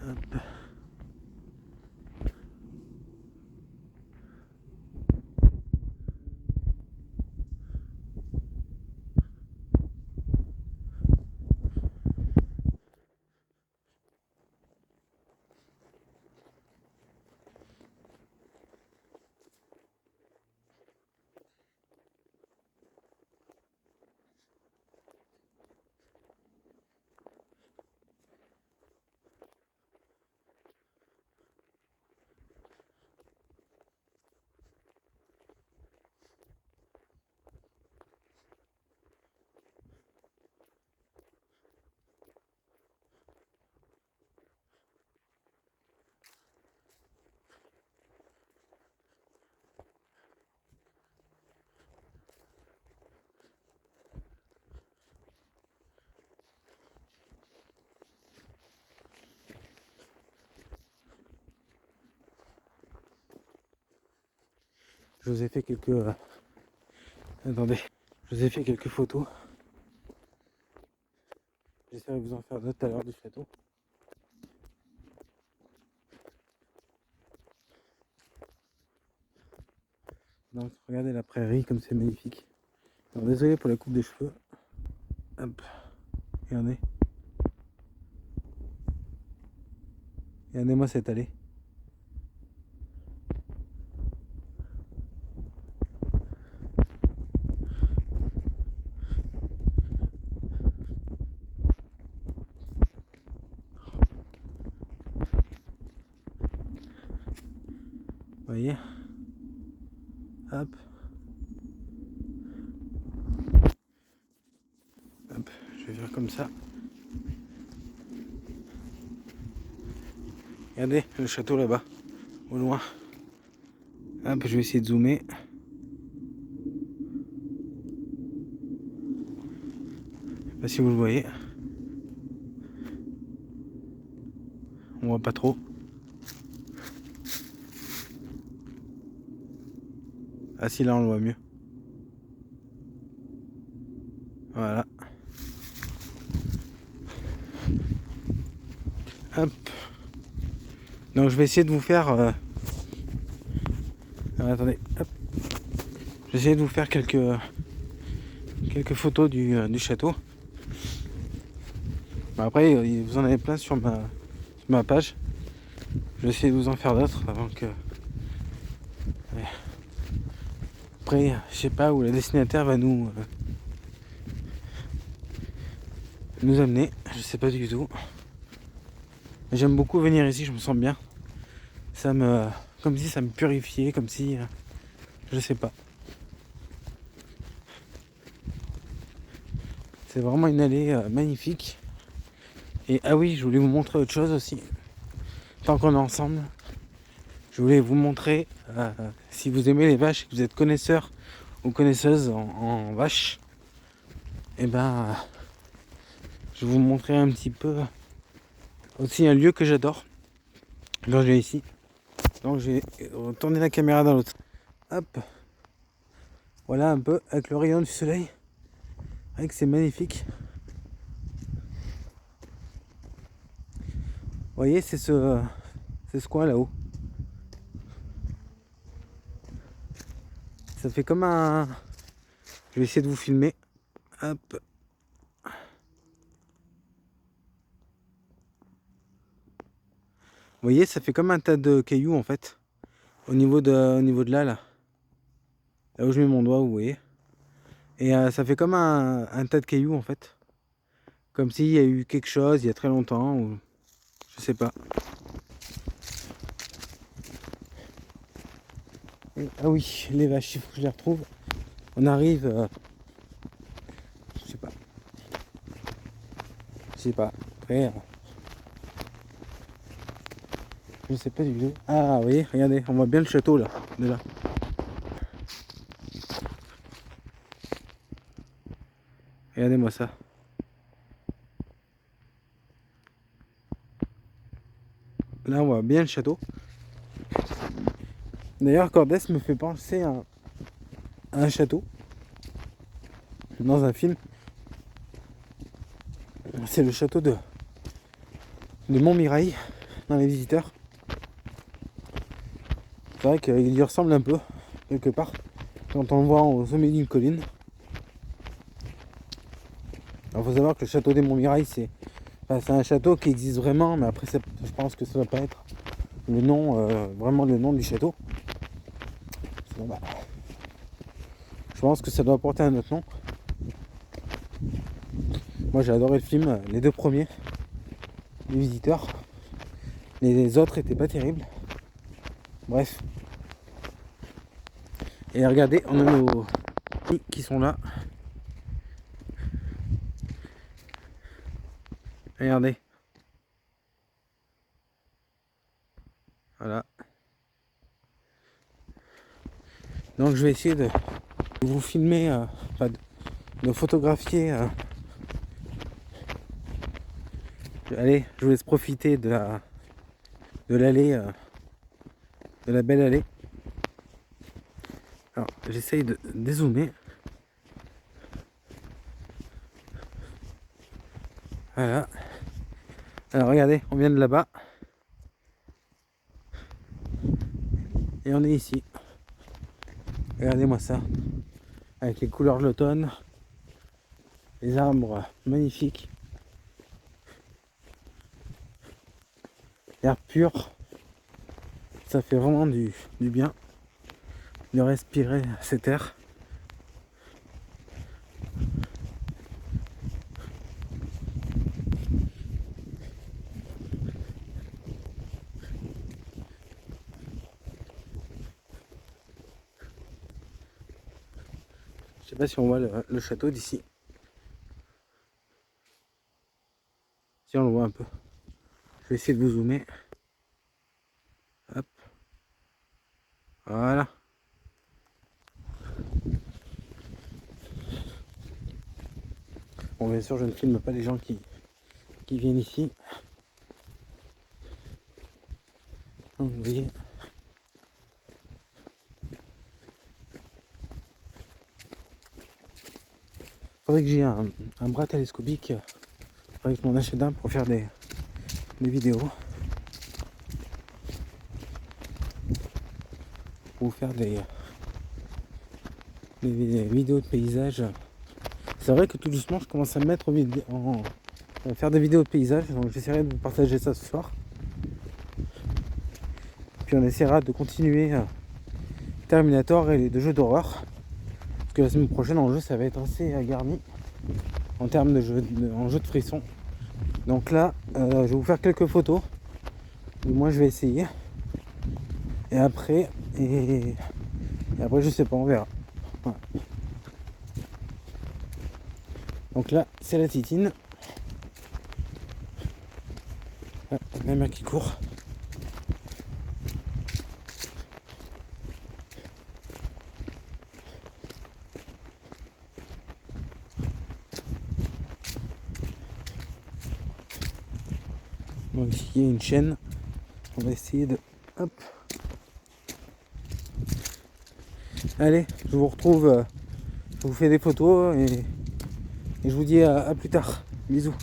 Hop. Je vous ai fait quelques... Attendez, je vous ai fait quelques photos. J'essaierai de vous en faire d'autres tout à l'heure du château. Donc regardez la prairie comme c'est magnifique. Alors, désolé pour la coupe des cheveux. Hop, regardez. Regardez-moi cette allée. Vous voyez? Hop. Hop, je vais faire comme ça. Regardez le château là-bas, au loin. Hop, je vais essayer de zoomer. Je sais pas si vous le voyez. On voit pas trop. Ah si, là on le voit mieux. Voilà. Hop. Donc je vais essayer de vous faire... Alors, attendez. Hop. Je vais essayer de vous faire quelques photos du château. Bon, après, vous en avez plein sur ma page. Je vais essayer de vous en faire d'autres avant que... Ouais. Après, je sais pas où la destinataire va nous amener. Je sais pas du tout. J'aime beaucoup venir ici, je me sens bien. Comme si ça me purifiait, comme si... je sais pas. C'est vraiment une allée magnifique. Et ah oui, je voulais vous montrer autre chose aussi. Tant qu'on est ensemble, je voulais vous montrer, si vous aimez les vaches et que vous êtes connaisseur ou connaisseuse en vaches, et ben je vais vous montrer un petit peu aussi un lieu que j'adore quand je vais ici. Donc je vais tourner la caméra dans l'autre. Hop. Voilà un peu avec le rayon du soleil. Avec c'est magnifique. Vous voyez, c'est ce coin là-haut. Ça fait comme un... Je vais essayer de vous filmer. Hop. Vous voyez, ça fait comme un tas de cailloux en fait. Au niveau de là, là. Là où je mets mon doigt, vous voyez. Et ça fait comme un tas de cailloux en fait. Comme s'il y a eu quelque chose il y a très longtemps ou... Je sais pas. Et, ah oui, les vaches, il faut que je les retrouve. On arrive... je sais pas. Je sais pas. Après... je sais pas du tout. Ah, vous voyez, regardez, on voit bien le château là, de là. Regardez-moi ça. Là, on voit bien le château. D'ailleurs, Cordes me fait penser à un château dans un film. C'est le château de Montmirail. dans les visiteurs. C'est vrai qu'il y ressemble un peu, quelque part, quand on le voit au sommet d'une colline. Alors, faut savoir que le château des Montmirail, c'est un château qui existe vraiment, mais après, je pense que ça ne va pas être le nom, vraiment le nom du château. Bon, bah, je pense que ça doit porter un autre nom. Moi, j'ai adoré le film, les deux premiers, les visiteurs. Les autres étaient pas terribles. Bref. Et regardez, on a nos nids qui sont là. Regardez. Voilà. Donc je vais essayer de vous filmer, de photographier. Allez, je vous laisse profiter de l'allée, de la belle allée. Alors j'essaye de dézoomer. Voilà. Alors regardez, on vient de là-bas. Et on est ici. Regardez-moi ça. Avec les couleurs de l'automne. Les arbres magnifiques. L'air pur. Ça fait vraiment du bien de respirer cet air. Je sais pas si on voit le château d'ici. Si on le voit un peu. Je vais essayer de vous zoomer. Hop. Voilà. Bon, bien sûr, je ne filme pas les gens qui viennent ici. Donc, vous voyez. Faudrait que j'ai un bras télescopique. Faudrait que je m'en achète un pour faire des vidéos. Ou faire des vidéos de paysages. C'est vrai que tout doucement je commence à me mettre à faire des vidéos de paysages, donc j'essaierai de vous partager ça ce soir. Puis on essaiera de continuer Terminator et les deux jeux d'horreur. Parce que la semaine prochaine en jeu ça va être assez garni en termes de jeu de frisson. Donc là je vais vous faire quelques photos. Moi je vais essayer. Et après je sais pas, on verra. Voilà. Donc là c'est la Titine. Ah, la mère qui court. Donc ici il y a une chaîne. On va essayer de... Hop. Allez, je vous retrouve, je vous fais des photos et je vous dis à plus tard. Bisous.